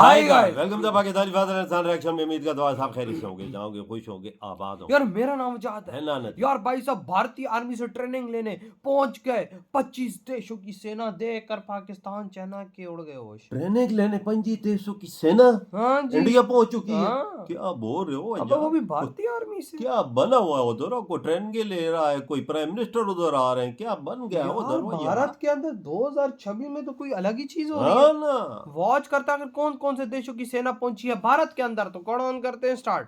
Hi guys, welcome to Pakistani father and son reaction में। उम्मीद करता हूं आप सब खैरियत से होंगे, जाओगे, खुश होंगे, आबाद होंगे। यार मेरा नाम जाद है यार भाई साहब, भारतीय आर्मी से ट्रेनिंग लेने पहुंच गए। 25 देशों की सेना देखकर पाकिस्तान चाइना के उड़ गए होश। ट्रेनिंग लेने 25 देशों की सेना हाँ जी, इंडिया पहुंच चुकी है। हाँ। क्या बोल रहे हो? अब वो भी भारतीय आर्मी से। क्या बना हुआ है उधर? कोई ट्रेनिंग के ले रहा है, कोई प्राइम मिनिस्टर उधर आ रहे हैं, क्या बन गया है उधर? भारत के अंदर 2026 में तो कोई अलग ही चीज हो रही हाँ है ना। वॉच करता है कौन कौन से देशों की सेना पहुंची है भारत के अंदर। तो कौन ऑन करते हैं स्टार्ट।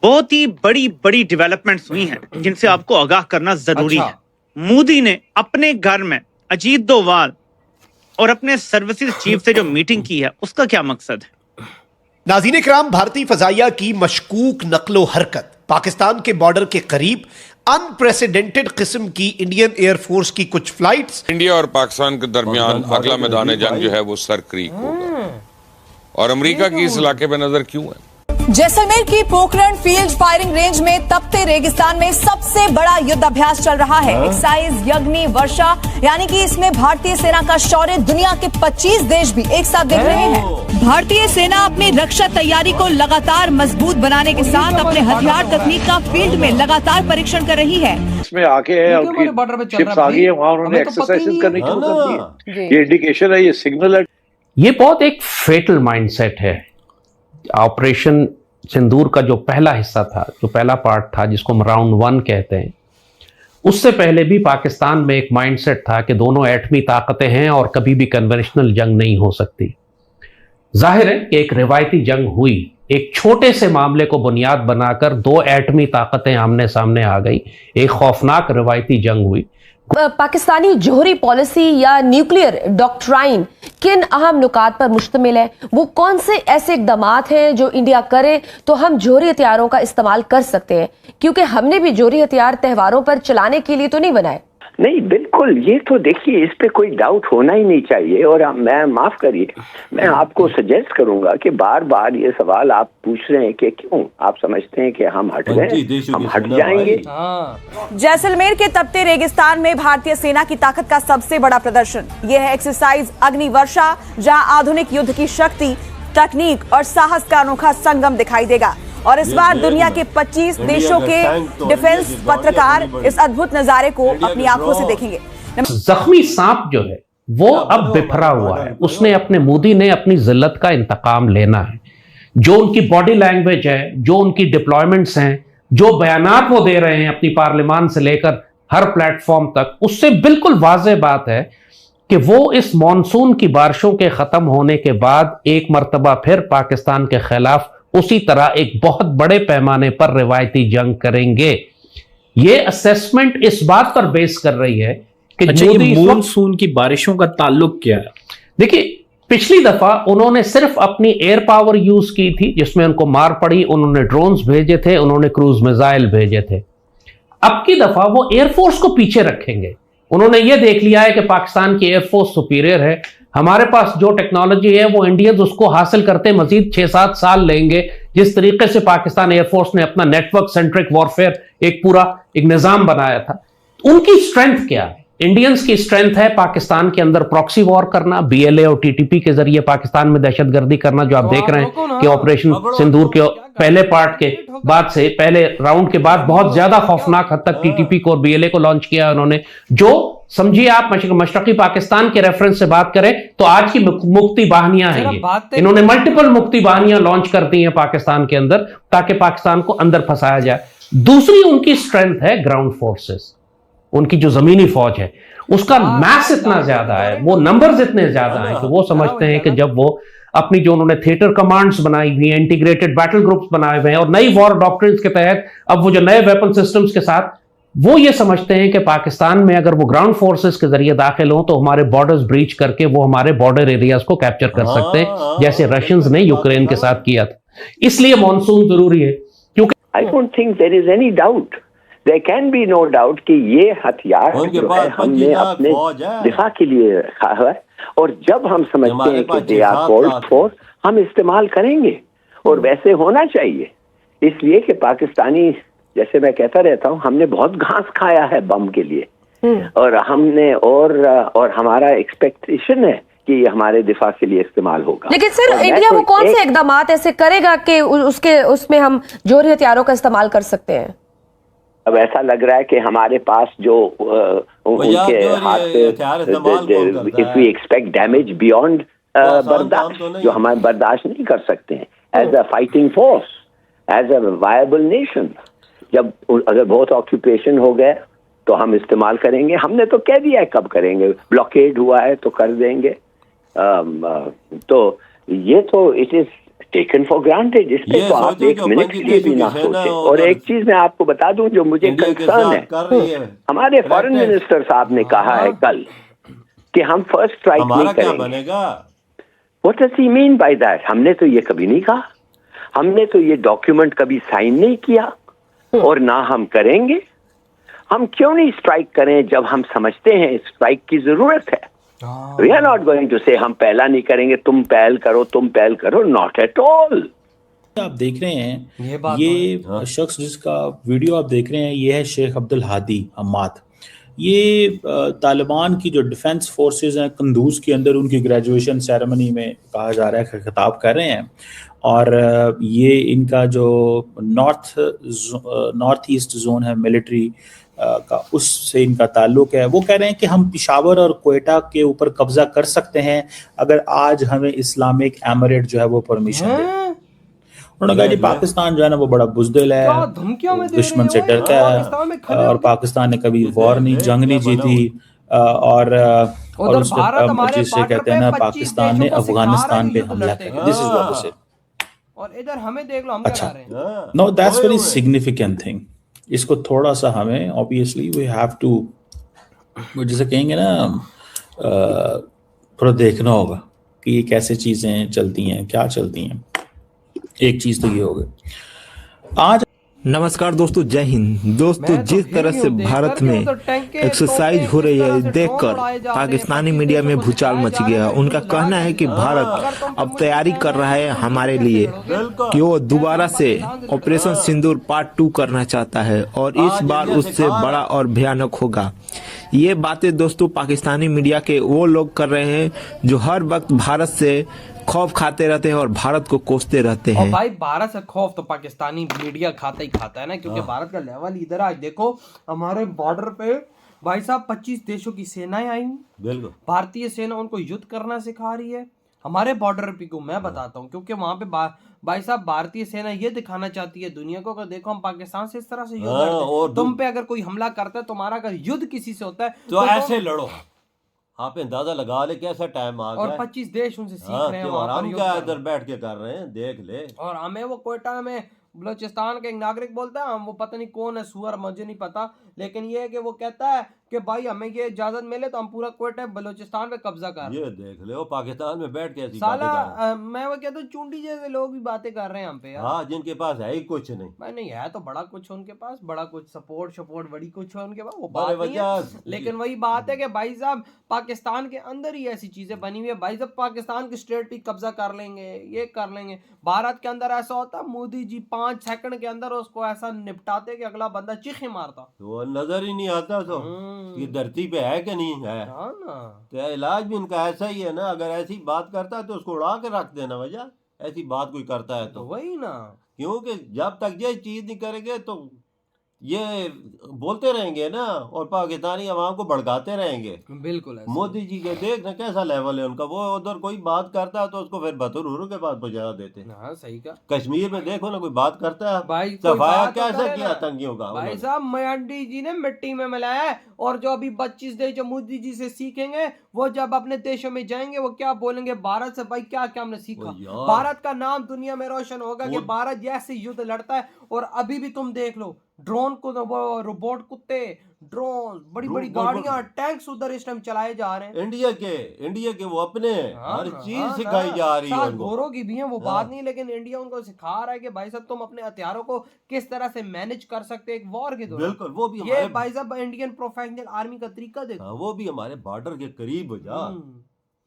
बहुत ही बड़ी बड़ी डेवलपमेंट्स हुई हैं जिनसे आपको आगाह करना जरूरी है। मोदी ने अपने घर में अजीत डोभाल और अपने सर्विसेज चीफ से जो मीटिंग की है उसका क्या मकसद है? नाज़रीन इकराम, भारतीय फजाइया की मशकूक नकलो हरकत, पाकिस्तान के बॉर्डर के करीब अनप्रेसिडेंटेड किस्म की इंडियन एयरफोर्स की कुछ फ्लाइट्स। इंडिया और पाकिस्तान के दरमियान अगला मैदान जंग जो है वो सर क्रीक होगा। और अमेरिका की इस इलाके पे नजर क्यों है? जैसलमेर की पोखरण फील्ड फायरिंग रेंज में तपते रेगिस्तान में सबसे बड़ा युद्ध अभ्यास चल रहा है। एक्साइज यज्ञ वर्षा, यानी कि इसमें भारतीय सेना का शौर्य दुनिया के 25 देश भी एक साथ देख रहे हैं। भारतीय सेना अपनी रक्षा तैयारी को लगातार मजबूत बनाने के साथ अपने हथियार तकनीक का फील्ड में लगातार परीक्षण कर रही है। इसमें आके शिप्स आ गई है, वहाँ उन्होंने एक्सरसाइजेस करनी शुरू कर दी है। ये इंडिकेशन है, ये सिग्नल है। ये बहुत एक फेटल माइंडसेट है। ऑपरेशन सिंदूर का जो पहला हिस्सा था, जो पहला पार्ट था जिसको हम राउंड 1 कहते हैं, उससे पहले भी पाकिस्तान में एक माइंडसेट था कि दोनों एटमी ताकतें हैं और कभी भी कन्वेंशनल जंग नहीं हो सकती। जाहिर है कि एक रिवायती जंग हुई, एक छोटे से मामले को बुनियाद बनाकर 2 एटमी ताकतें आमने सामने आ गई, एक खौफनाक रिवायती जंग हुई। पाकिस्तानी जोहरी पॉलिसी या न्यूक्लियर डॉक्ट्राइन किन अहम नुकात पर मुश्तमिल है? वो कौन से ऐसे इक़दामात हैं जो इंडिया करे तो हम जोहरी हथियारों का इस्तेमाल कर सकते हैं? क्योंकि हमने भी जोहरी हथियार त्योहारों पर चलाने के लिए तो नहीं बनाए। नहीं, बिल्कुल, ये तो देखिए, इस पे कोई डाउट होना ही नहीं चाहिए। और मैं माफ करिए, मैं आपको सजेस्ट करूंगा कि बार बार ये सवाल आप पूछ रहे हैं कि क्यों आप समझते हैं कि हम हट गए, हम हट जाएंगे। जैसलमेर के तपते रेगिस्तान में भारतीय सेना की ताकत का सबसे बड़ा प्रदर्शन यह है एक्सरसाइज अग्नि वर्षा, जहां आधुनिक युद्ध की शक्ति, तकनीक और साहस का अनोखा संगम दिखाई देगा। और इस बार दुनिया के 25 देशों के डिफेंस पत्रकार इस अद्भुत नजारे को अपनी आंखों से देखेंगे। जख्मी सांप जो है वो अब बिफरा हुआ है। उसने अपने मोदी ने अपनी जिल्लत का इंतकाम लेना है। जो उनकी बॉडी लैंग्वेज है, जो उनकी डिप्लॉयमेंट्स हैं, जो बयानात वो दे रहे हैं अपनी पार्लियामान से लेकर हर प्लेटफॉर्म तक, उससे बिल्कुल वाज़ेह बात है कि वो इस मॉनसून की बारिशों के खत्म होने के बाद एक मर्तबा फिर पाकिस्तान के खिलाफ उसी तरह एक बहुत बड़े पैमाने पर रिवायती जंग करेंगे। ये असेसमेंट इस बात पर बेस कर रही है कि मॉनसून की बारिशों का ताल्लुक क्या है? देखिए, पिछली दफा उन्होंने सिर्फ अपनी एयर पावर यूज की थी जिसमें उनको मार पड़ी। उन्होंने ड्रोन्स भेजे थे, उन्होंने क्रूज मिसाइल भेजे थे। अब की दफा वो एयरफोर्स को पीछे रखेंगे। उन्होंने ये देख लिया है कि पाकिस्तान की एयरफोर्स सुपीरियर है, हमारे पास जो टेक्नोलॉजी है वो इंडियंस उसको हासिल करते मजीद 6-7 साल लेंगे। जिस तरीके से पाकिस्तान एयरफोर्स ने अपना नेटवर्क सेंट्रिक वॉरफेयर एक पूरा एक निजाम बनाया था, उनकी स्ट्रेंथ क्या है? इंडियंस की स्ट्रेंथ है पाकिस्तान के अंदर प्रॉक्सी वॉर करना, BLA और TTP के जरिए पाकिस्तान में दहशतगर्दी करना, जो आप देख रहे हैं कि ऑपरेशन सिंदूर के पहले पार्ट के बाद से, पहले राउंड के बाद बहुत ज्यादा खौफनाक हद तक TTP को और BLA को लॉन्च किया उन्होंने। जो समझिए आप मशरकी पाकिस्तान के रेफरेंस से बात करें तो आज की मुक्ति वाहिनियां हैं ये। इन्होंने मल्टीपल मुक्ति वाहिनियां लॉन्च कर दी हैं पाकिस्तान के अंदर ताकि पाकिस्तान को अंदर फंसाया जाए। दूसरी उनकी स्ट्रेंथ है ग्राउंड फोर्सेस। उनकी जो जमीनी फौज है उसका मैस इतना ज्यादा है, वो नंबर्स इतने ज्यादा हैं कि वो समझते हैं कि जब वो अपनी जो उन्होंने थिएटर कमांड्स बनाई हुई हैं, इंटीग्रेटेड बैटल ग्रुप्स बनाए हुए हैं और नई वॉर डॉक्ट्रिन्स के तहत अब वो जो नए वेपन सिस्टम्स के साथ, वो ये समझते हैं कि पाकिस्तान में अगर वो ग्राउंड फोर्सेस के जरिए दाखिल हो तो हमारे बॉर्डर्स ब्रीच करके वो हमारे बॉर्डर एरियाज को कैप्चर कर सकते हैं, जैसे रशियंस ने यूक्रेन के साथ किया था। इसलिए मॉनसून जरूरी है, क्योंकि I don't think there is any doubt, there can be no doubt कि ये हथियार जो है हमने अपने दिफा के लिए रखा है और जब हम समझते हैं कि दे आर कॉल्ड फॉर, हम इस्तेमाल करेंगे। और वैसे होना चाहिए, इसलिए कि पाकिस्तानी, जैसे मैं कहता रहता हूँ, हमने बहुत घास खाया है बम के लिए और हमने और हमारा एक्सपेक्टेशन है कि हमारे दिफा के लिए इस्तेमाल होगा। लेकिन सर इंडिया वो कौन से इकदाम ऐसे करेगा कि उसमें हम जोहरी हथियारों का इस्तेमाल कर सकते हैं? अब ऐसा लग रहा है कि हमारे पास जो उनके हाथ से if we expect damage beyond बर्दाश्त, जो हमारे बर्दाश्त नहीं कर सकते हैं as a fighting force, as a viable nation. जब अगर बहुत ऑक्यूपेशन हो गए तो हम इस्तेमाल करेंगे। हमने तो कह दिया है कब करेंगे, ब्लॉकेड हुआ है तो कर देंगे। तो ये तो it is taken for granted. इस पे तो आप एक मिनट के लिए भी ना सोचे। और एक चीज मैं आपको बता दूं जो मुझे कंसर्न है, हमारे फॉरेन मिनिस्टर साहब ने कहा है कल कि हम फर्स्ट स्ट्राइक नहीं करेंगे। What does he mean by that? हमने तो ये कभी नहीं कहा, हमने तो ये डॉक्यूमेंट कभी साइन नहीं किया और ना हम करेंगे। हम क्यों नहीं स्ट्राइक करें जब हम समझते हैं स्ट्राइक की जरूरत है? We are not going to say हम पहला नहीं करेंगे, तुम पहल करो, नॉट एट ऑल। आप देख रहे हैं ये शख्स जिसका वीडियो आप देख रहे हैं, ये है शेख अब्दुल हादी हम्माद। ये तालिबान की जो डिफेंस फोर्सेस हैं कंदूज के अंदर, उनकी ग्रेजुएशन सेरेमनी में कहा जा रहा है खिताब कर रहे हैं। और ये इनका जो नॉर्थ ईस्ट जोन है मिलिट्री का, उससे इनका ताल्लुक है। वो कह रहे हैं कि हम पेशावर और क्वेटा के ऊपर कब्जा कर सकते हैं अगर आज हमें इस्लामिक एमिरेट जो है वो परमिशन दे। उन्होंने कहा जी पाकिस्तान जो है ना वो बड़ा बुज़दिल है, दुश्मन से डरता है और पाकिस्तान ने कभी वॉर नहीं, जंग नहीं जीती। और उसने जिससे कहते हैं ना पाकिस्तान ने अफगानिस्तान पे हमला किया। This is what it. और इधर हमें देख लो हम क्या कर रहे हैं। No that's very significant thing. इसको थोड़ा सा हमें ऑब्वियसली वी हैव टू, जैसे कहेंगे ना, थोड़ा देखना होगा कि ये कैसे चीजें चलती हैं, क्या चलती हैं। एक चीज तो ये हो गई आज। नमस्कार दोस्तों, जय हिंद। दोस्तों जिस तरह से भारत में एक्सरसाइज हो रही है देखकर पाकिस्तानी मीडिया में भूचाल मच गया। उनका कहना है कि भारत अब तैयारी कर रहा है हमारे लिए कि वो दोबारा से ऑपरेशन सिंदूर पार्ट 2 करना चाहता है और इस बार उससे बड़ा और भयानक होगा। ये बातें दोस्तों पाकिस्तानी मीडिया के वो लोग कर रहे हैं जो हर वक्त भारत से खौफ खाते रहते हैं और भारत को कोसते रहते हैं। और भाई भारत से खौफ तो पाकिस्तानी मीडिया खाता ही खाता है ना, क्योंकि भारत का लेवल इधर आज देखो हमारे बॉर्डर पे भाई साहब 25 देशों की सेनाएं आई। बिल्कुल भारतीय सेना उनको युद्ध करना सिखा रही है हमारे बॉर्डर पे को। मैं बताता हूँ क्योंकि वहां पे भाई साहब भारतीय सेना ये दिखाना चाहती है दुनिया को, अगर देखो हम पाकिस्तान से इस तरह से युद्ध करते हैं, तुम पे अगर कोई हमला करता है, तुम्हारा अगर युद्ध किसी से होता है तो ऐसे लड़ो। आप अंदाजा लगा ले कैसा टाइम आ गया और 25 देश उनसे सीख रहे हैं। हम क्या इधर बैठ के कर रहे हैं, देख ले। और हमें वो क्वेटा में बलोचिस्तान के एक नागरिक बोलता है, वो पता नहीं कौन है सुअर, मुझे नहीं पता, लेकिन ये है कि वो कहता है कि भाई हमें ये इजाजत मिले तो हम पूरा क्वेटा बलोचिस्तान पे कब्जा कर। ये देख ले वो पाकिस्तान में बैठ के ऐसी बातें कर रहे हैं। मैं वो कहता हूँ चुंडी जैसे लोग भी बातें कर रहे हैं हम पे यार। हाँ, जिनके पास है ही कुछ नहीं। भाई नहीं है तो बड़ा कुछ उनके पास, बड़ा कुछ सपोर्ट बड़ी कुछ है उनके पास, वो बात नहीं है। लेकिन वही बात है कि भाई साहब पाकिस्तान के अंदर ही ऐसी चीजें बनी हुई है। भाई साहब पाकिस्तान की स्टेट पे कब्जा कर लेंगे, ये कर लेंगे। भारत के अंदर ऐसा होता, मोदी जी 5 सेकंड के अंदर उसको ऐसा निपटाते कि अगला बंदा चीखे मारता, वो नजर ही नहीं आता। तो ये धरती पे है कि नहीं है ना, तो इलाज भी इनका ऐसा ही है ना। अगर ऐसी बात करता है तो उसको उड़ा के रख देना, वजह ऐसी बात कोई करता है तो वही ना, क्योंकि जब तक ये चीज नहीं करेंगे तो ये बोलते रहेंगे ना और पाकिस्तानी अवाम को भड़काते रहेंगे। बिल्कुल मोदी जी के देख ना कैसा लेवल है उनका, वो उधर कोई बात करता है तो उसको फिर बतूर के पास पहुंचा देते हैं। हाँ सही का। कश्मीर में देखो ना कोई बात करता है भाई, सफाया कैसे किया आतंकियों का भाई साहब। मोदी जी ने मिट्टी में मिलाया है और जो अभी 25 देश जो मोदी जी से सीखेंगे वो जब अपने देशों में जाएंगे वो क्या बोलेंगे भारत से, भाई क्या क्या हमने सीखा। भारत का नाम दुनिया में रोशन होगा कि भारत जैसे युद्ध लड़ता है। और अभी भी तुम देख लो ड्रोन को, रोबोट कुत्ते, ड्रोन, बड़ी बड़ी गाड़ियां, टैंक्स उधर इस टाइम चलाए जा रहे हैं। इंडिया के वो अपने हर चीज सिखाई जा रही है। गोरों की भी है वो बात नहीं, लेकिन इंडिया उनको सिखा रहा है कि भाई साहब तुम अपने हथियारों को किस तरह से मैनेज कर सकते हैं एक वॉर के दौरान। बिल्कुल, वो भी ये भाई साहब इंडियन प्रोफेशनल आर्मी का तरीका देखो। वो भी हमारे बॉर्डर के करीब हो जा,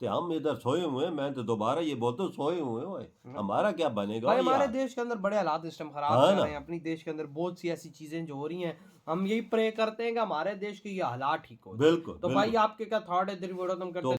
हम इधर सोए हुए हैं। मैं तो दोबारा ये बोलता हूँ सोए हुए हैं, हमारा क्या बनेगा भाई। हमारे देश के अंदर बड़े हालात इस टाइम खराब चल रहे हैं। अपनी देश के अंदर बहुत सी ऐसी चीजें जो हो रही हैं, हम यही प्रे करते हैं कि हमारे देश के ये हालात ठीक हो। बिल्कुल। तो भाई आपके क्या थॉट है,